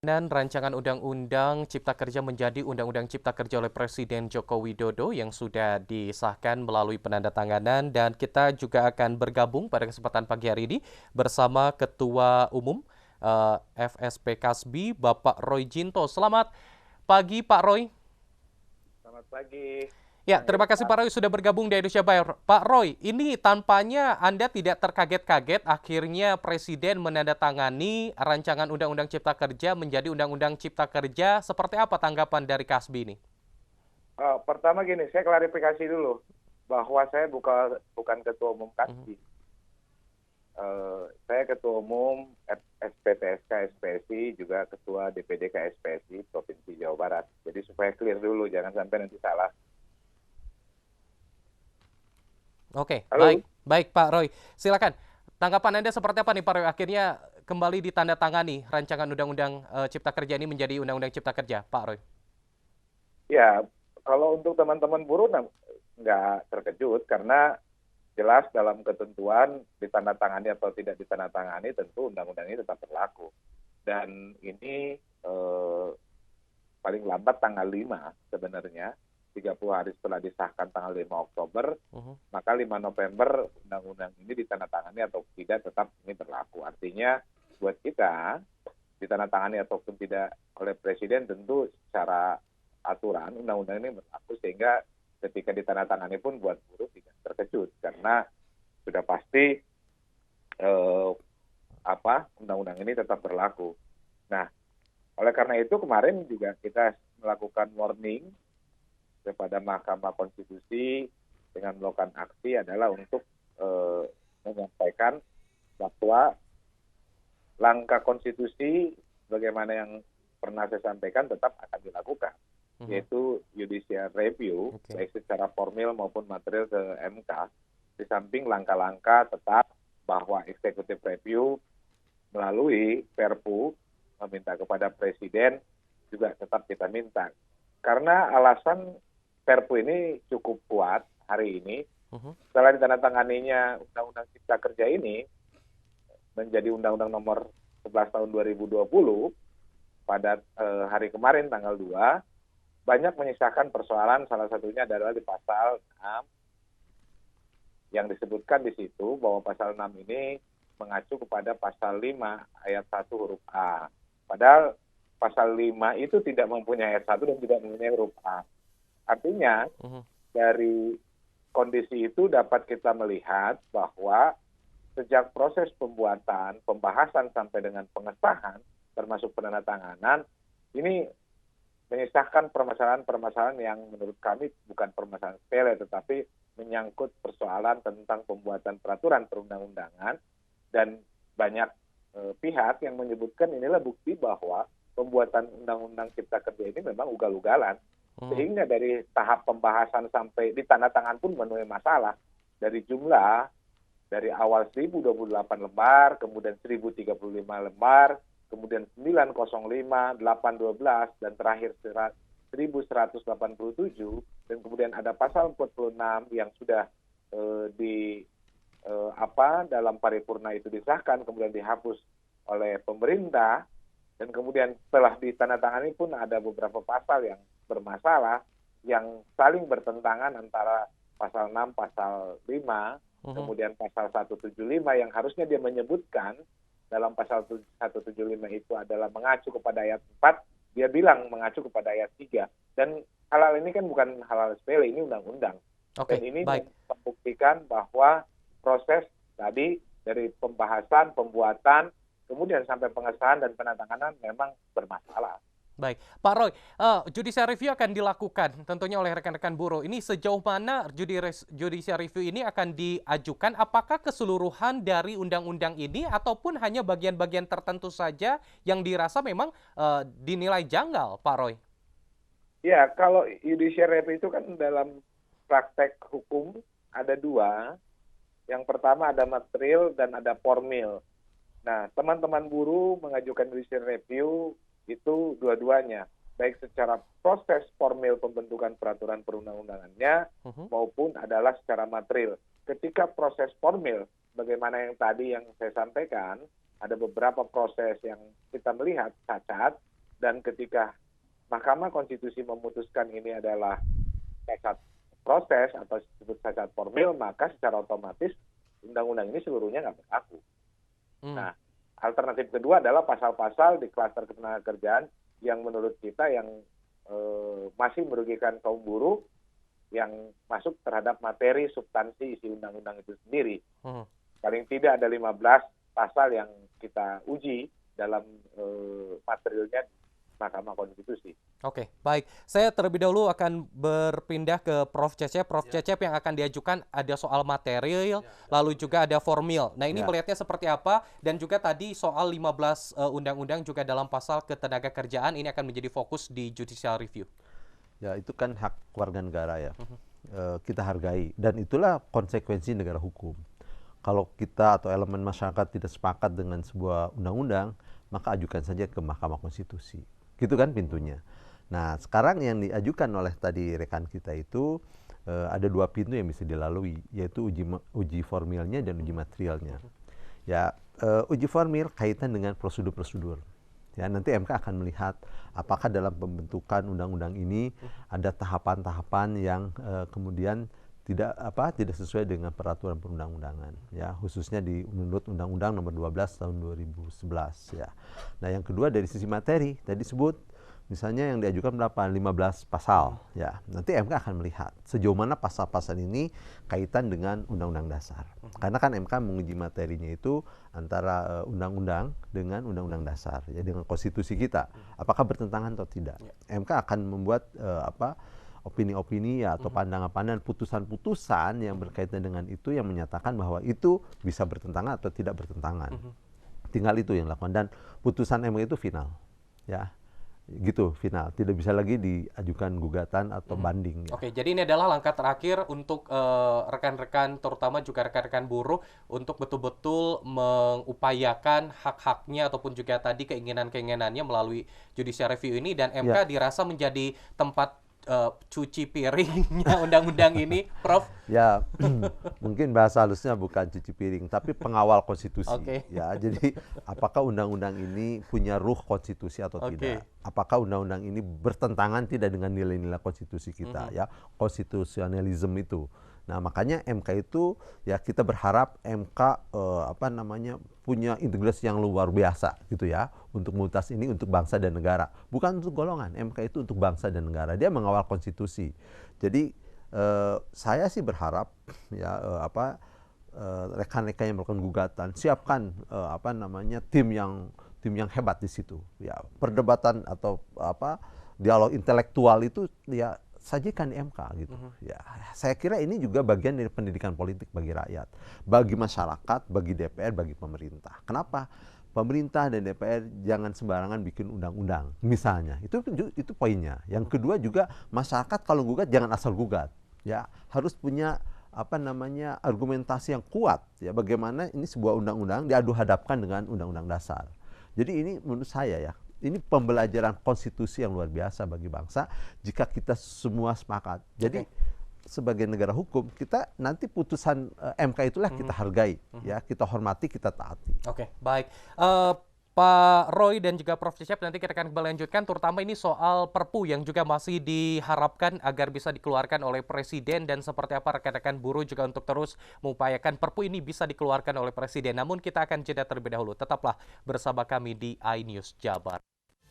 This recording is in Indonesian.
Dan rancangan Undang-Undang Cipta Kerja menjadi Undang-Undang Cipta Kerja oleh Presiden Joko Widodo yang sudah disahkan melalui penandatanganan dan kita juga akan bergabung pada kesempatan pagi hari ini bersama Ketua Umum FSP Kasbi, Bapak Roy Jinto. Selamat pagi Pak Roy. Selamat pagi, Ya, Bang terima kasih Irfan. Pak Roy sudah bergabung di Indonesia Bayer. Pak Roy, ini tampaknya Anda tidak terkaget-kaget akhirnya Presiden menandatangani rancangan Undang-Undang Cipta Kerja menjadi Undang-Undang Cipta Kerja. Seperti apa tanggapan dari Kasbi ini? Pertama gini, saya klarifikasi dulu bahwa saya bukan ketua umum Mhm. KASBI. Saya ketua umum SPTSK SPSI, juga ketua DPD KSPSI Provinsi Jawa Barat. Jadi supaya clear dulu, jangan sampai nanti salah. Oke, baik. Halo? Baik Pak Roy. Silakan. Tanggapan Anda seperti apa nih Pak Roy? Akhirnya kembali ditandatangani rancangan Undang-Undang Cipta Kerja ini menjadi Undang-Undang Cipta Kerja, Pak Roy. Ya, kalau untuk teman-teman buruh nggak terkejut karena jelas dalam ketentuan ditandatangani atau tidak ditandatangani tentu undang-undang ini tetap berlaku. Dan ini paling lambat tanggal 5 sebenarnya, 30 hari setelah disahkan tanggal 5 Oktober, Mhm. maka 5 November undang-undang ini ditandatangani atau tidak tetap ini berlaku. Artinya buat kita, ditandatangani ataupun tidak oleh Presiden tentu secara aturan undang-undang ini berlaku, sehingga ketika ditandatangani pun buat buruh tidak terkejut karena sudah pasti eh, undang-undang ini tetap berlaku. Nah, oleh karena itu kemarin juga kita melakukan warning kepada Mahkamah Konstitusi dengan melakukan aksi adalah untuk menyampaikan bahwa langkah konstitusi bagaimana yang pernah saya sampaikan tetap akan dilakukan, Mhm. yaitu judicial review Oke. baik secara formil maupun material ke MK, di samping langkah-langkah tetap bahwa executive review melalui Perpu meminta kepada Presiden juga tetap kita minta. Karena alasan Perpu ini cukup kuat hari ini, Mhm. setelah ditandatanganinya Undang-Undang Cipta Kerja ini menjadi Undang-Undang Nomor 11 Tahun 2020 pada hari kemarin tanggal 2, banyak menyisakan persoalan, salah satunya adalah di pasal 6 yang disebutkan di situ bahwa pasal 6 ini mengacu kepada pasal 5 ayat 1 huruf A. Padahal pasal 5 itu tidak mempunyai ayat 1 dan tidak mempunyai huruf A. Artinya Mhm. dari kondisi itu dapat kita melihat bahwa sejak proses pembuatan, pembahasan sampai dengan pengesahan, termasuk penandatanganan, ini menyisakan permasalahan-permasalahan yang menurut kami bukan permasalahan sepele, tetapi menyangkut persoalan tentang pembuatan peraturan perundang-undangan, dan banyak pihak yang menyebutkan inilah bukti bahwa pembuatan undang-undang cipta kerja ini memang ugal-ugalan, Mhm. sehingga dari tahap pembahasan sampai ditandatangan pun menuai masalah. Dari jumlah, dari awal 1028 lembar, kemudian 1035 lembar, kemudian 905, 812, dan terakhir 1187, dan kemudian ada pasal 46 yang sudah di dalam paripurna itu disahkan, kemudian dihapus oleh pemerintah, dan kemudian setelah ditandatangani pun ada beberapa pasal yang bermasalah, yang saling bertentangan antara pasal 6, pasal 5, Mhm. kemudian pasal 175 yang harusnya dia menyebutkan dalam pasal 175 itu adalah mengacu kepada ayat 4, dia bilang mengacu kepada ayat 3. Dan hal-hal ini kan bukan hal-hal sepele, ini undang-undang. Dan Oke, ini baik. membuktikan bahwa proses tadi dari pembahasan, pembuatan, kemudian sampai pengesahan dan penandatanganan memang bermasalah. Baik, Pak Roy, judicial review akan dilakukan tentunya oleh rekan-rekan buruh. Ini sejauh mana judicial review ini akan diajukan? Apakah keseluruhan dari undang-undang ini ataupun hanya bagian-bagian tertentu saja yang dirasa memang dinilai janggal, Pak Roy? Ya, kalau judicial review itu kan dalam praktek hukum ada dua. Yang pertama ada material dan ada formil. Nah, teman-teman buruh mengajukan judicial review itu dua-duanya, baik secara proses formil pembentukan peraturan perundang-undangannya Mhm. maupun adalah secara material. Ketika proses formil, bagaimana yang tadi yang saya sampaikan, ada beberapa proses yang kita melihat cacat, dan ketika Mahkamah Konstitusi memutuskan ini adalah cacat proses atau disebut cacat formil, maka secara otomatis undang-undang ini seluruhnya nggak berlaku. Nah, alternatif kedua adalah pasal-pasal di klaster ketenagakerjaan yang menurut kita yang masih merugikan kaum buruh yang masuk terhadap materi substansi isi undang-undang itu sendiri. Paling tidak ada 15 pasal yang kita uji dalam materialnya Mahkamah Konstitusi. Oke, baik. Saya terlebih dahulu akan berpindah ke Prof. Cecep. Prof. Cecep, yang akan diajukan ada soal material, lalu juga ada formil. Nah, ini melihatnya seperti apa? Dan juga tadi soal 15 undang-undang juga dalam pasal ketenagakerjaan ini akan menjadi fokus di judicial review. Ya, itu kan hak warga negara ya. Kita hargai. Dan itulah konsekuensi negara hukum. Kalau kita atau elemen masyarakat tidak sepakat dengan sebuah undang-undang, maka ajukan saja ke Mahkamah Konstitusi. Gitu kan pintunya. Nah, sekarang yang diajukan oleh tadi rekan kita itu ada dua pintu yang bisa dilalui, yaitu uji formilnya dan uji materialnya. Ya, uji formil kaitan dengan prosedur-prosedur. Ya, nanti MK akan melihat apakah dalam pembentukan undang-undang ini ada tahapan-tahapan yang kemudian tidak sesuai dengan peraturan perundang-undangan, ya, khususnya di menurut Undang-Undang Nomor 12 Tahun 2011, ya. Nah, yang kedua dari sisi materi tadi sebut, misalnya yang diajukan berapa? 15 pasal, ya. Nanti MK akan melihat sejauh mana pasal-pasal ini kaitan dengan Undang-Undang Dasar. Karena kan MK menguji materinya itu antara undang-undang dengan Undang-Undang Dasar, ya, dengan konstitusi kita. Apakah bertentangan atau tidak? MK akan membuat opini-opini ya, atau pandangan-pandangan, putusan-putusan yang berkaitan dengan itu yang menyatakan bahwa itu bisa bertentangan atau tidak bertentangan. Tinggal itu yang dilakukan, dan putusan MK itu final, ya, gitu, final, tidak bisa lagi diajukan gugatan atau banding, ya. Oke, jadi ini adalah langkah terakhir untuk rekan-rekan, terutama juga rekan-rekan buruh, untuk betul-betul mengupayakan hak-haknya ataupun juga tadi keinginan-keinginannya melalui judicial review ini, dan MK dirasa menjadi tempat cuci piringnya undang-undang ini, Prof. Ya, mungkin bahasa halusnya bukan cuci piring, tapi pengawal konstitusi. Ya, jadi apakah undang-undang ini punya ruh konstitusi atau tidak? Apakah undang-undang ini bertentangan tidak dengan nilai-nilai konstitusi kita, ya, konstitusionalisme itu. Nah, makanya MK itu, ya, kita berharap MK punya integrasi yang luar biasa gitu ya, untuk memutus ini untuk bangsa dan negara, bukan untuk golongan. MK itu untuk bangsa dan negara, dia mengawal konstitusi. Jadi saya sih berharap ya rekan-rekan yang melakukan gugatan siapkan tim yang hebat di situ, ya. Perdebatan atau dialog intelektual itu ya sajikan di MK gitu. Ya, saya kira ini juga bagian dari pendidikan politik bagi rakyat, bagi masyarakat, bagi DPR, bagi pemerintah. Kenapa? Pemerintah dan DPR jangan sembarangan bikin undang-undang, misalnya. Itu poinnya. Yang kedua juga, masyarakat kalau gugat jangan asal gugat, ya. Harus punya argumentasi yang kuat, ya, bagaimana ini sebuah undang-undang diadu hadapkan dengan undang-undang dasar. Jadi ini menurut saya, ya, ini pembelajaran konstitusi yang luar biasa bagi bangsa jika kita semua sepakat. Jadi sebagai negara hukum, kita nanti putusan MK itulah kita hargai, ya, kita hormati, kita taati. Oke, baik. Pak Roy dan juga Prof. Cecep, nanti kita akan kembali lanjutkan, terutama ini soal Perpu yang juga masih diharapkan agar bisa dikeluarkan oleh Presiden, dan seperti apa rekan-rekan buruh juga untuk terus mengupayakan Perpu ini bisa dikeluarkan oleh Presiden. Namun kita akan jeda terlebih dahulu. Tetaplah bersama kami di iNews Jabar.